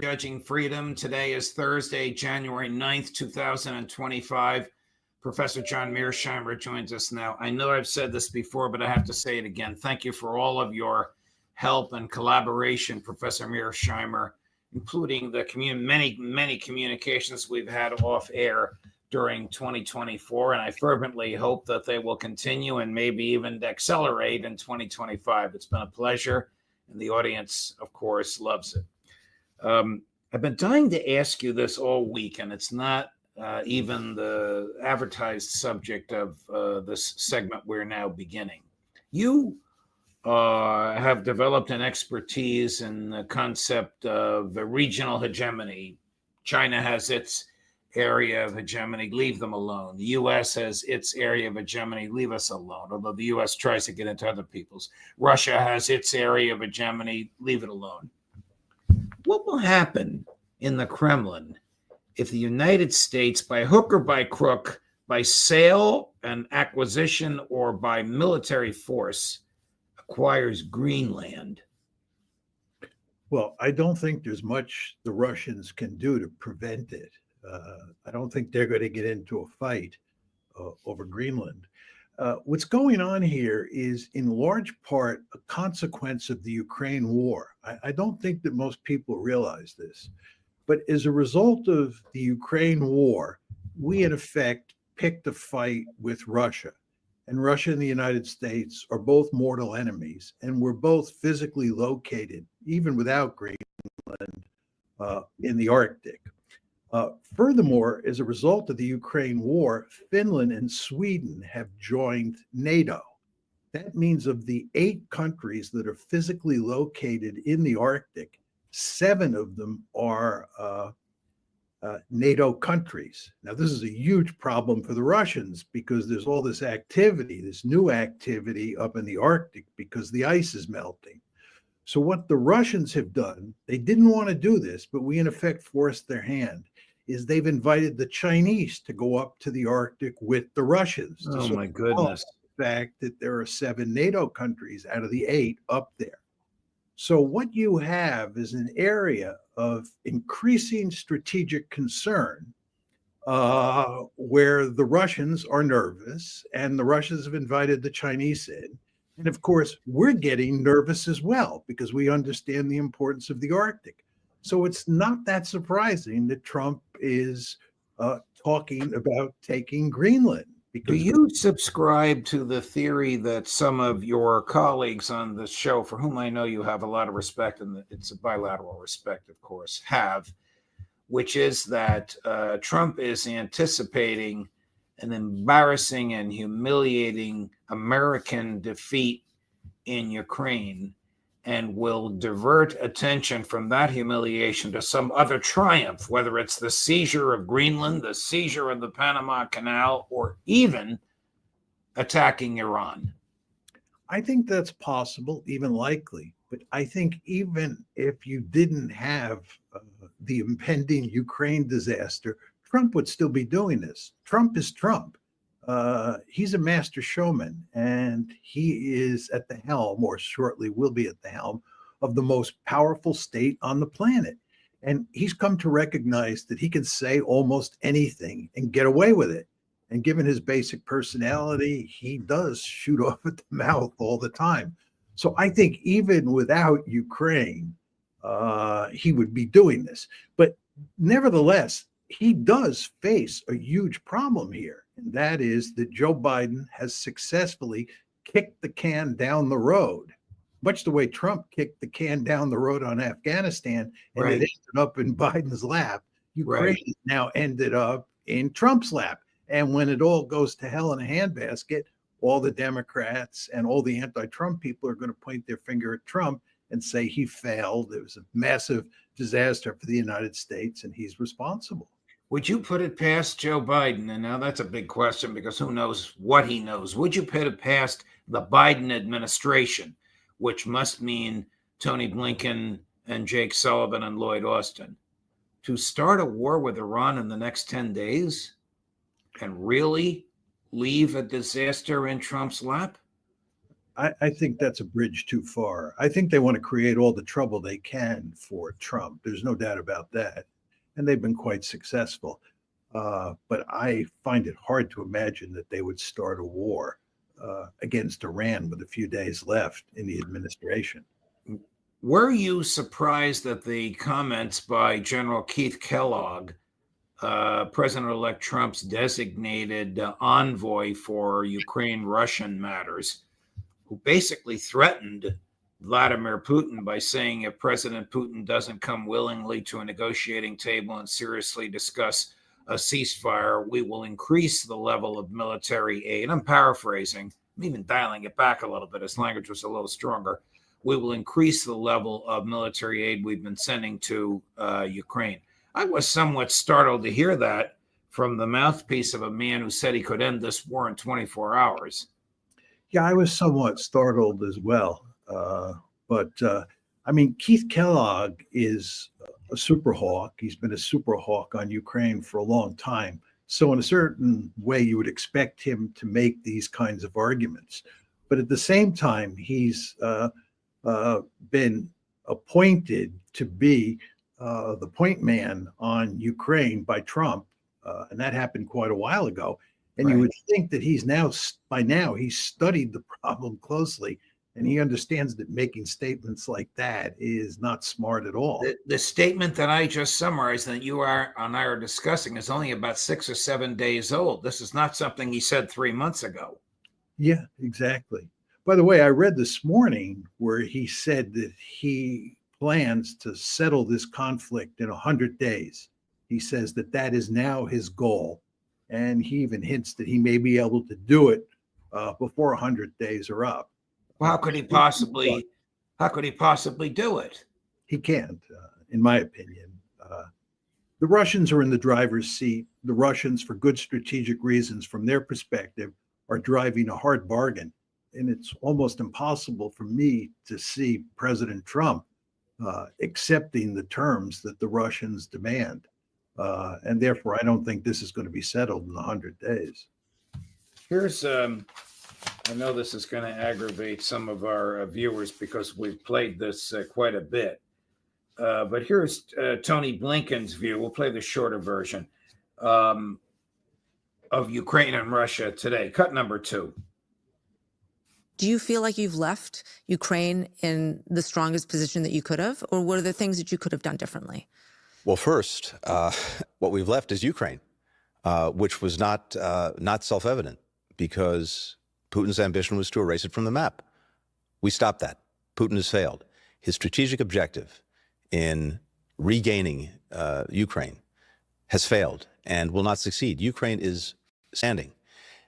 Judging Freedom. Today is Thursday, January 9th, 2025. Professor John Mearsheimer joins us now. I know I've said this before, but I have to say it again. Thank you for all of your help and collaboration, Professor Mearsheimer, including the many communications we've had off air during 2024. And I fervently hope that they will continue and maybe even accelerate in 2025. It's been a pleasure, and the audience, of course, loves it. I've been dying to ask you this all week, and it's not even the advertised subject of this segment we're now beginning. You have developed an expertise in the concept of the regional hegemony. China has its area of hegemony, leave them alone. The U.S. has its area of hegemony, leave us alone, although the U.S. tries to get into other people's. Russia has its area of hegemony, leave it alone. What will happen in the Kremlin if the United States, by hook or by crook, by sale and acquisition or by military force, acquires Greenland? Well, I don't think there's much the Russians can do to prevent it. I don't think they're going to get into a fight over Greenland. What's going on here is in large part a consequence of the Ukraine war. I don't think that most people realize this, but as a result of the Ukraine war, we in effect picked a fight with Russia. And Russia and the United States are both mortal enemies, and we're both physically located, even without Greenland, in the Arctic. Furthermore, as a result of the Ukraine war, Finland and Sweden have joined NATO. That means of the 8 countries that are physically located in the Arctic, 7 of them are NATO countries. Now, this is a huge problem for the Russians because there's all this activity, this new activity up in the Arctic because the ice is melting. So what the Russians have done, they didn't want to do this, but we in effect forced their hand, is they've invited the Chinese to go up to the Arctic with the Russians. Oh, my goodness. The fact that there are 7 NATO countries out of the 8 up there. So what you have is an area of increasing strategic concern where the Russians are nervous and the Russians have invited the Chinese in. And of course, we're getting nervous as well because we understand the importance of the Arctic. So it's not that surprising that Trump is talking about taking Greenland. Do you subscribe to the theory that some of your colleagues on the show, for whom I know you have a lot of respect, and it's a bilateral respect, of course, have, which is that Trump is anticipating an embarrassing and humiliating American defeat in Ukraine and will divert attention from that humiliation to some other triumph, whether it's the seizure of Greenland, the seizure of the Panama Canal, or even attacking Iran? I think that's possible, even likely. But I think even if you didn't have the impending Ukraine disaster, Trump would still be doing this. Trump is Trump. He's a master showman, and he is at the helm, or shortly will be at the helm, of the most powerful state on the planet. And he's come to recognize that he can say almost anything and get away with it. And given his basic personality, he does shoot off at the mouth all the time. So I think even without Ukraine, he would be doing this. But nevertheless, he does face a huge problem here. And that is that Joe Biden has successfully kicked the can down the road, much the way Trump kicked the can down the road on Afghanistan, and it ended up in Biden's lap. Ukraine now ended up in Trump's lap. And when it all goes to hell in a handbasket, all the Democrats and all the anti-Trump people are going to point their finger at Trump and say he failed. It was a massive disaster for the United States, and he's responsible. Would you put it past Joe Biden? And now that's a big question because who knows what he knows. Would you put it past the Biden administration, which must mean Tony Blinken and Jake Sullivan and Lloyd Austin, to start a war with Iran in the next 10 days and really leave a disaster in Trump's lap? I think that's a bridge too far. I think they want to create all the trouble they can for Trump. There's no doubt about that. And they've been quite successful. But I find it hard to imagine that they would start a war against Iran with a few days left in the administration. Were you surprised at the comments by General Keith Kellogg, President-elect Trump's designated envoy for Ukraine-Russian matters, who basically threatened Vladimir Putin by saying if President Putin doesn't come willingly to a negotiating table and seriously discuss a ceasefire, we will increase the level of military aid. I'm paraphrasing. I'm even dialing it back a little bit. His language was a little stronger. We will increase the level of military aid we've been sending to Ukraine. I was somewhat startled to hear that from the mouthpiece of a man who said he could end this war in 24 hours. Yeah, I was somewhat startled as well. I mean, Keith Kellogg is a super hawk. He's been a super hawk on Ukraine for a long time. So in a certain way, you would expect him to make these kinds of arguments. But at the same time, he's been appointed to be the point man on Ukraine by Trump. And that happened quite a while ago. And Right. you would think that by now, he's studied the problem closely and he understands that making statements like that is not smart at all. The statement that I just summarized that you and I are discussing is only about 6 or 7 days old. This is not something he said 3 months ago. Yeah, exactly. By the way, I read this morning where he said that he plans to settle this conflict in 100 days. He says that that is now his goal. And he even hints that he may be able to do it before 100 days are up. Well, how could he possibly do it? He can't, in my opinion. The Russians are in the driver's seat. The Russians, for good strategic reasons, from their perspective, are driving a hard bargain. And it's almost impossible for me to see President Trump accepting the terms that the Russians demand. And therefore, I don't think this is going to be settled in 100 days. Here's, I know this is going to aggravate some of our viewers because we've played this quite a bit. But here's Tony Blinken's view. We'll play the shorter version of Ukraine and Russia today. Cut number 2. Do you feel like you've left Ukraine in the strongest position that you could have, or what are the things that you could have done differently? Well, first, what we've left is Ukraine, which was not self-evident because Putin's ambition was to erase it from the map. We stopped that. Putin has failed. His strategic objective in regaining Ukraine has failed and will not succeed. Ukraine is standing.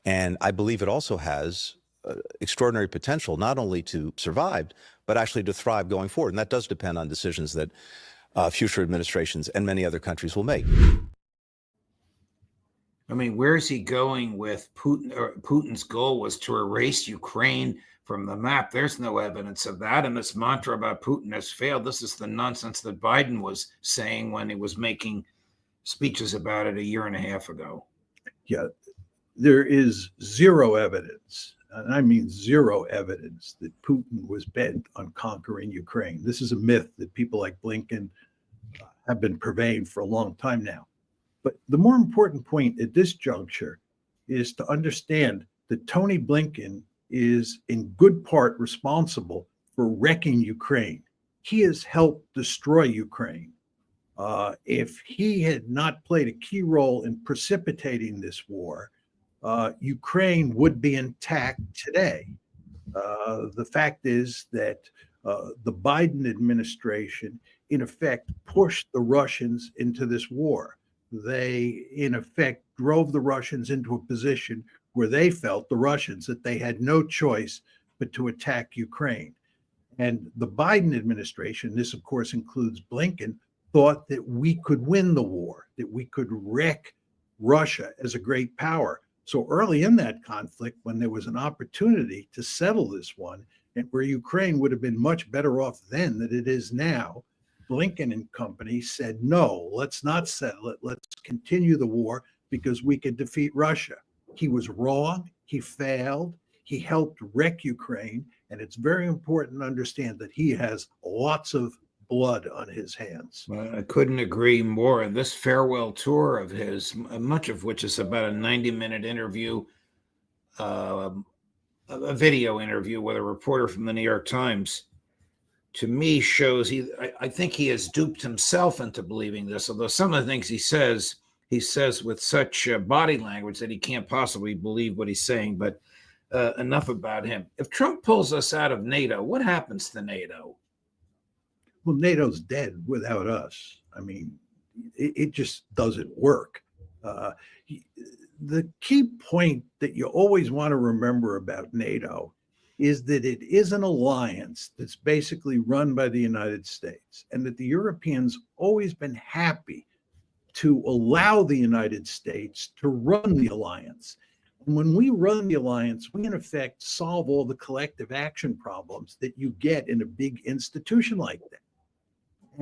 And I believe it also has extraordinary potential, not only to survive, but actually to thrive going forward. And that does depend on decisions that future administrations and many other countries will make. I mean, where is he going with Putin? Putin's goal was to erase Ukraine from the map. There's no evidence of that. And this mantra about Putin has failed. This is the nonsense that Biden was saying when he was making speeches about it a year and a half ago. Yeah, there is zero evidence, and I mean zero evidence, that Putin was bent on conquering Ukraine. This is a myth that people like Blinken have been purveying for a long time now. But the more important point at this juncture is to understand that Tony Blinken is in good part responsible for wrecking Ukraine. He has helped destroy Ukraine. If he had not played a key role in precipitating this war, Ukraine would be intact today. The fact is that the Biden administration, in effect, pushed the Russians into this war. They, in effect, drove the Russians into a position where they felt, the Russians, that they had no choice but to attack Ukraine. And the Biden administration, this of course includes Blinken, thought that we could win the war, that we could wreck Russia as a great power. So early in that conflict, when there was an opportunity to settle this one, and where Ukraine would have been much better off then than it is now, Blinken and company said, no, let's not settle it. Let's continue the war because we could defeat Russia. He was wrong. He failed. He helped wreck Ukraine, and it's very important to understand that he has lots of blood on his hands. Well, I couldn't agree more. This farewell tour of his, much of which is about a 90-minute interview, a video interview with a reporter from the New York Times, to me shows I think he has duped himself into believing this, although some of the things he says with such body language that he can't possibly believe what he's saying. But enough about him. If Trump pulls us out of NATO, what happens to NATO? Well, NATO's dead without us. I mean, it just doesn't work. The key point that you always want to remember about NATO is that it is an alliance that's basically run by the United States, and that the Europeans always been happy to allow the United States to run the alliance. And when we run the alliance, we in effect solve all the collective action problems that you get in a big institution like that.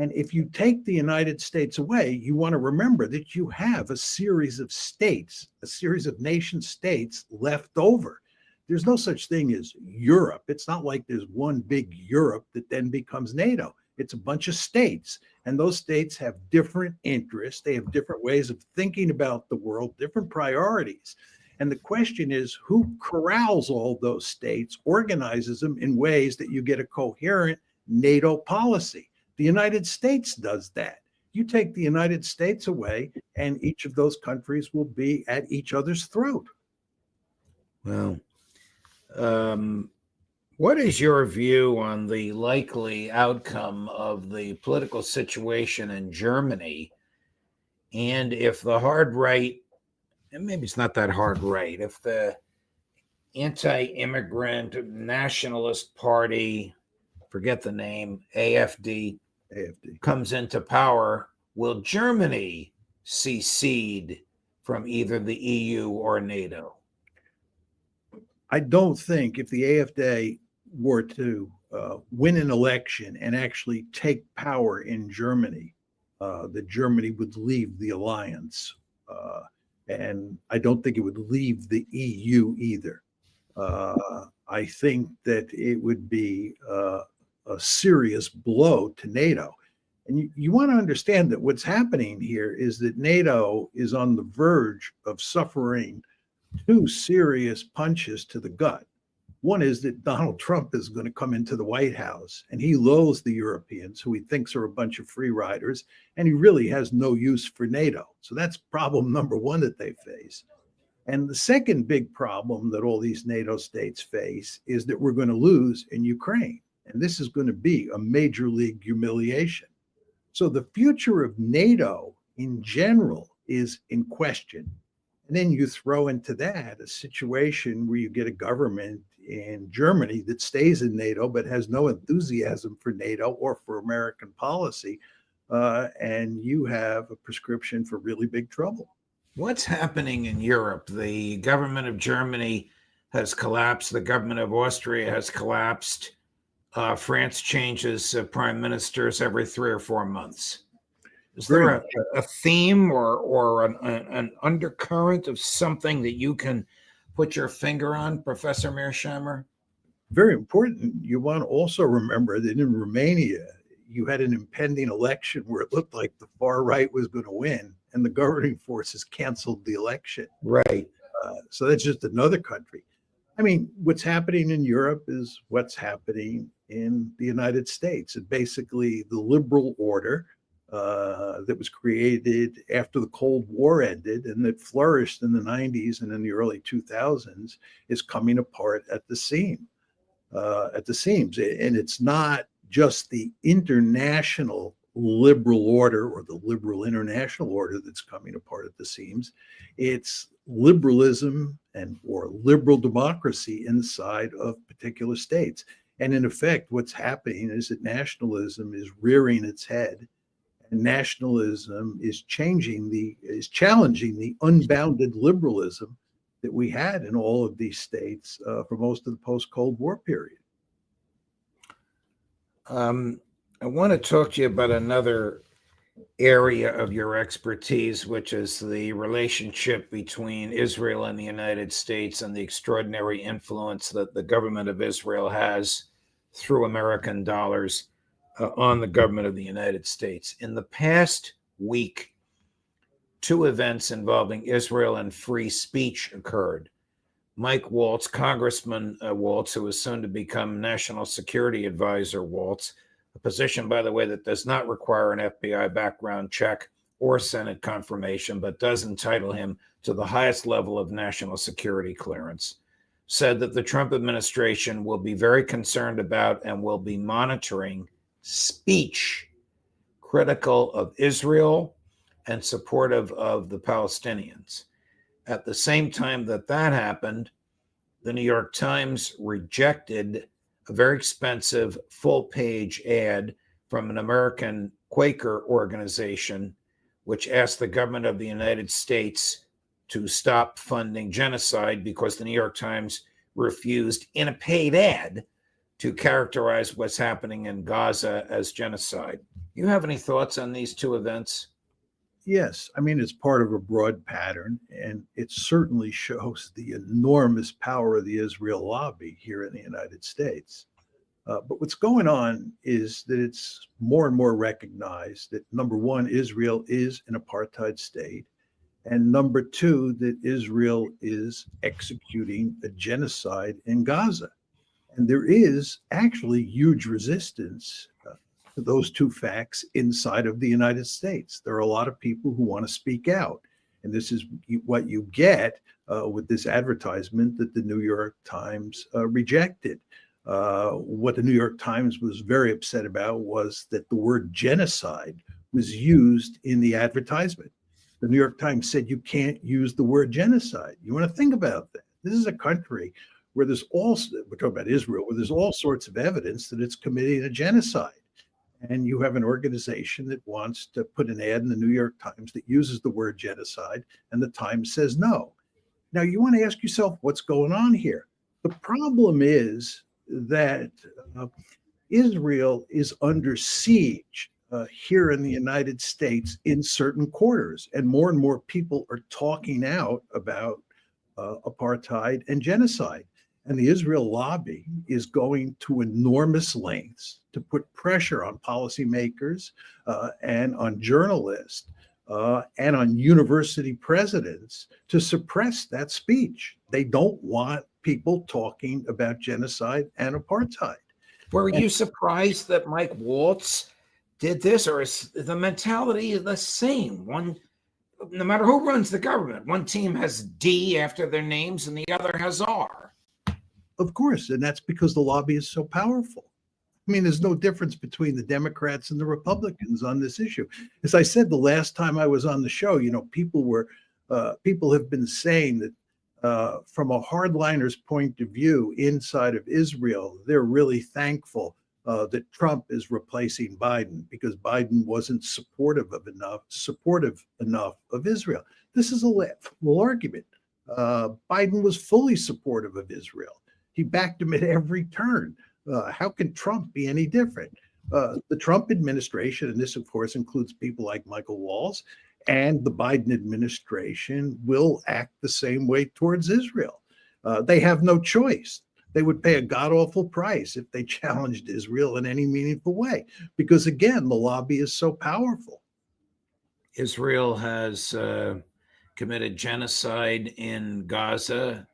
And if you take the United States away, you want to remember that you have a series of states, a series of nation states left over. There's no such thing as Europe. It's not like there's one big Europe that then becomes NATO. It's a bunch of states, and those states have different interests. They have different ways of thinking about the world, different priorities. And the question is, who corrals all those states, organizes them in ways that you get a coherent NATO policy? The United States does that. You take the United States away, and each of those countries will be at each other's throat. Well, what is your view on the likely outcome of the political situation in Germany? And if the hard right, and maybe it's not that hard right, if the anti-immigrant nationalist party, forget the name, AfD, comes into power, will Germany secede from either the EU or NATO? I don't think if the AfD were to win an election and actually take power in Germany, that Germany would leave the alliance. And I don't think it would leave the EU either. I think that it would be a serious blow to NATO. And you want to understand that what's happening here is that NATO is on the verge of suffering two serious punches to the gut. One is that Donald Trump is going to come into the White House, and he loathes the Europeans, who he thinks are a bunch of free riders, and he really has no use for NATO. So that's problem number one that they face. And the second big problem that all these NATO states face is that we're going to lose in Ukraine. And this is going to be a major league humiliation. So the future of NATO in general is in question. And then you throw into that a situation where you get a government in Germany that stays in NATO but has no enthusiasm for NATO or for American policy, and you have a prescription for really big trouble. What's happening in Europe? The government of Germany has collapsed. The government of Austria has collapsed. France changes prime ministers every 3 or 4 months. Is there a theme or an undercurrent of something that you can put your finger on, Professor Mearsheimer? Very important. You want to also remember that in Romania, you had an impending election where it looked like the far right was going to win, and the governing forces canceled the election. Right. So that's just another country. I mean, what's happening in Europe is what's happening in the United States. And basically, the liberal order that was created after the Cold War ended and that flourished in the 90s and in the early 2000s is coming apart at the seams. And it's not just the international liberal order or the liberal international order that's coming apart at the seams. It's liberalism or liberal democracy inside of particular states. And in effect, what's happening is that nationalism is rearing its head. And nationalism is challenging the unbounded liberalism that we had in all of these states for most of the post-Cold War period. I want to talk to you about another area of your expertise, which is the relationship between Israel and the United States and the extraordinary influence that the government of Israel has through American dollars on the government of the United States. In the past week, two events involving Israel and free speech occurred. Mike Waltz, Congressman Waltz, who is soon to become National Security Advisor Waltz, a position, by the way, that does not require an FBI background check or Senate confirmation, but does entitle him to the highest level of national security clearance, said that the Trump administration will be very concerned about and will be monitoring speech critical of Israel and supportive of the Palestinians. At the same time that happened, the New York Times rejected a very expensive full-page ad from an American Quaker organization, which asked the government of the United States to stop funding genocide because the New York Times refused, in a paid ad, to characterize what's happening in Gaza as genocide. You have any thoughts on these two events? Yes, I mean, it's part of a broad pattern, and it certainly shows the enormous power of the Israel lobby here in the United States. But what's going on is that it's more and more recognized that, number one, Israel is an apartheid state, and number two, that Israel is executing a genocide in Gaza. And there is actually huge resistance to those two facts inside of the United States. There are a lot of people who want to speak out. And this is what you get with this advertisement that the New York Times rejected. What the New York Times was very upset about was that the word genocide was used in the advertisement. The New York Times said you can't use the word genocide. You want to think about that. This is a country where we're talking about Israel, where there's all sorts of evidence that it's committing a genocide. And you have an organization that wants to put an ad in the New York Times that uses the word genocide, and the Times says no. Now, you want to ask yourself, what's going on here? The problem is that Israel is under siege here in the United States in certain quarters, and more people are talking out about apartheid and genocide. And the Israel lobby is going to enormous lengths to put pressure on policymakers and on journalists and on university presidents to suppress that speech. They don't want people talking about genocide and apartheid. Were you surprised that Mike Waltz did this, or is the mentality the same? No matter who runs the government, one team has D after their names and the other has R. Of course, and that's because the lobby is so powerful. I mean, there's no difference between the Democrats and the Republicans on this issue. As I said the last time I was on the show, people have been saying that from a hardliner's point of view inside of Israel, they're really thankful that Trump is replacing Biden because Biden wasn't supportive enough of Israel. This is a laughable argument. Biden was fully supportive of Israel. He backed him at every turn. How can Trump be any different? The Trump administration, and this, of course, includes people like Michael Waltz, and the Biden administration will act the same way towards Israel. They have no choice. They would pay a god-awful price if they challenged Israel in any meaningful way, because, again, the lobby is so powerful. Israel has committed genocide in Gaza.